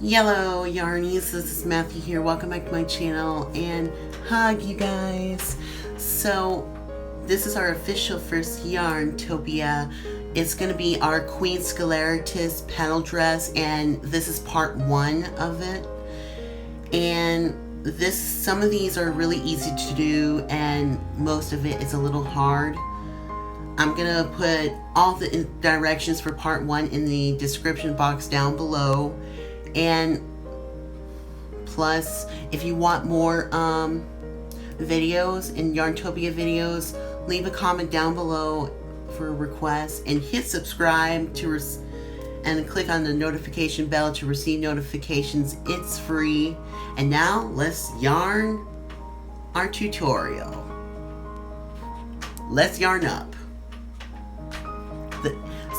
Yellow Yarnies, this is Matthew here. Welcome back to my channel and hug you guys. So this is our official first YARNTOPIA. It's going to be our Queen Sceleratus petal dress, and this is part 1 of it. And some of these are really easy to do and most of it is a little hard. I'm gonna put all the directions for part 1 in the description box down below. And plus, if you want more videos and YARNTOPIA videos, leave a comment down below for requests and hit subscribe and click on the notification bell to receive notifications. It's free. And now let's yarn our tutorial. Let's yarn up.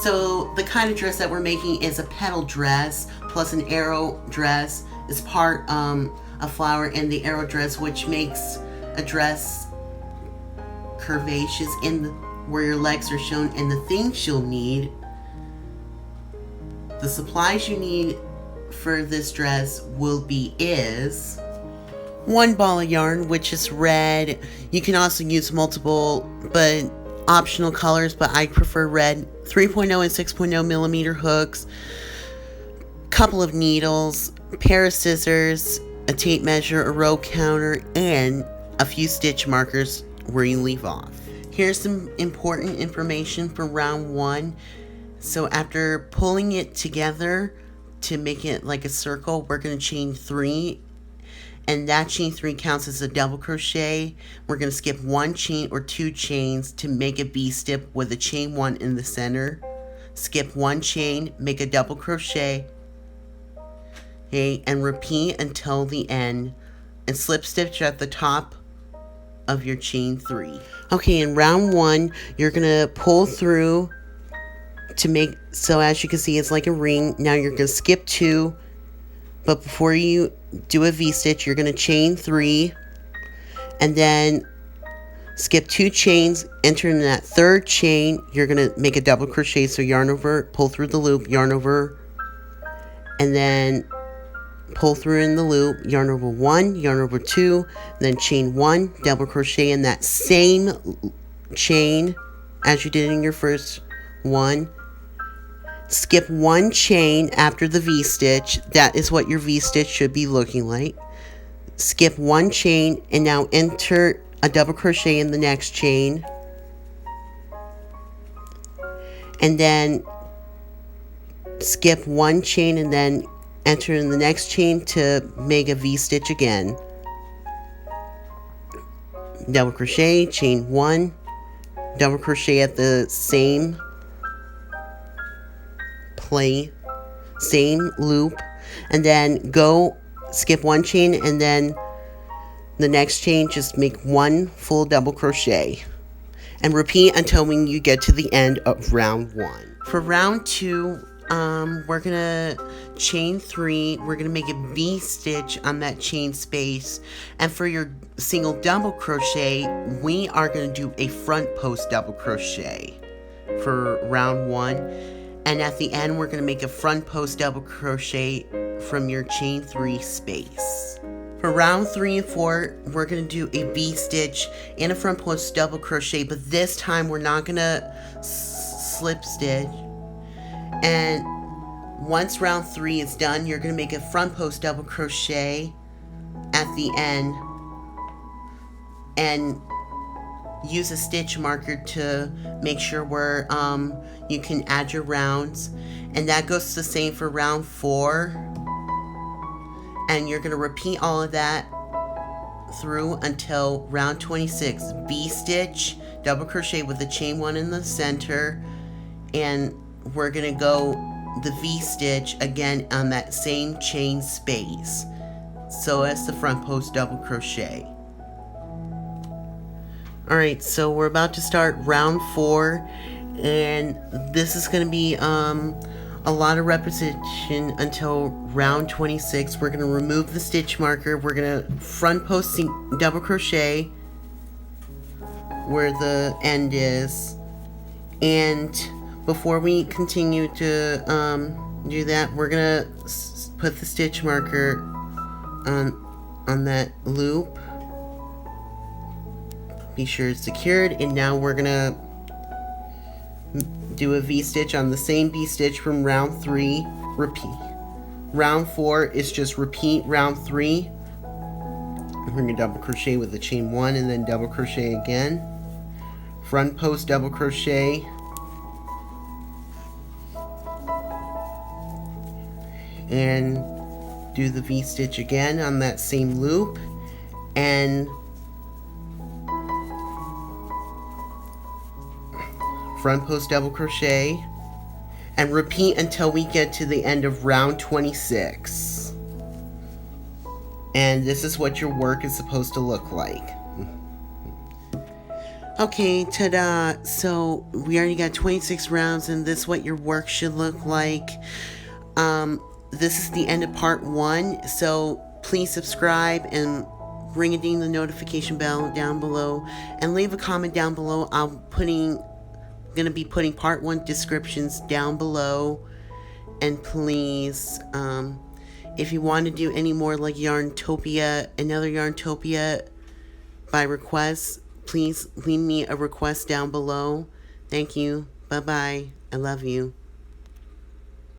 So the kind of dress that we're making is a petal dress plus an arrow dress. Is part a flower in the arrow dress, which makes a dress curvaceous where your legs are shown. And the things you'll need, the supplies you need for this dress is 1 ball of yarn, which is red. You can also use multiple but optional colors, but I prefer red. 3.0 and 6.0 millimeter hooks, couple of needles, pair of scissors, a tape measure, a row counter, and a few stitch markers where you leave off. Here's some important information for round 1. So after pulling it together to make it like a circle, we're going to chain 3, and that chain 3 counts as a double crochet. We're going to skip 1 chain or 2 chains to make a V-step with a chain 1 in the center. Skip 1 chain, make a double crochet, okay, and repeat until the end, and slip stitch at the top of your chain 3. Okay, in round 1, you're going to pull through to make, so as you can see, it's like a ring. Now you're going to skip 2, but before you do a V-stitch, you're going to chain 3, and then skip 2 chains, enter in that 3rd chain. You're going to make a double crochet, so yarn over, pull through the loop, yarn over, and then pull through in the loop, yarn over 1, yarn over 2, then chain 1, double crochet in that same chain as you did in your first one. Skip 1 chain after the V-stitch. That is what your V-stitch should be looking like. Skip 1 chain and now enter a double crochet in the next chain. And then skip 1 chain and then enter in the next chain to make a V-stitch again. Double crochet, chain 1, double crochet at the same same loop, and then go skip 1 chain, and then the next chain just make 1 full double crochet and repeat until when you get to the end of round 1. For round 2, we're gonna chain 3. We're gonna make a V-stitch on that chain space, and for your single double crochet, we are gonna do a front post double crochet for round 1. And at the end, we're going to make a front post double crochet from your chain 3 space. For round 3 and 4, we're going to do a V-stitch and a front post double crochet, but this time we're not going to slip stitch. And once round 3 is done, you're going to make a front post double crochet at the end and use a stitch marker to make sure where you can add your rounds. And that goes the same for round 4, and you're going to repeat all of that through until round 26. V-stitch, double crochet with the chain 1 in the center, and we're going to go the V-stitch again on that same chain space, so as the front post double crochet. Alright, so we're about to start round 4, and this is going to be a lot of repetition until round 26. We're going to remove the stitch marker. We're going to front post double crochet where the end is, and before we continue to do that, we're going to put the stitch marker on that loop. Be sure it's secured, and now we're gonna do a V-stitch on the same V-stitch from round 3, repeat. Round 4 is just repeat round 3. We're gonna double crochet with the chain 1 and then double crochet again. Front post double crochet. And do the V-stitch again on that same loop, and front post double crochet, and repeat until we get to the end of round 26. And this is what your work is supposed to look like. Okay, ta-da! So we already got 26 rounds, and this is what your work should look like. This is the end of part 1, so please subscribe and ring-a-ding the notification bell down below, and leave a comment down below. I'm gonna be putting part 1 descriptions down below, and please, if you want to do any more like YARNTOPIA, another YARNTOPIA by request, please leave me a request down below. Thank you. Bye bye. I love you.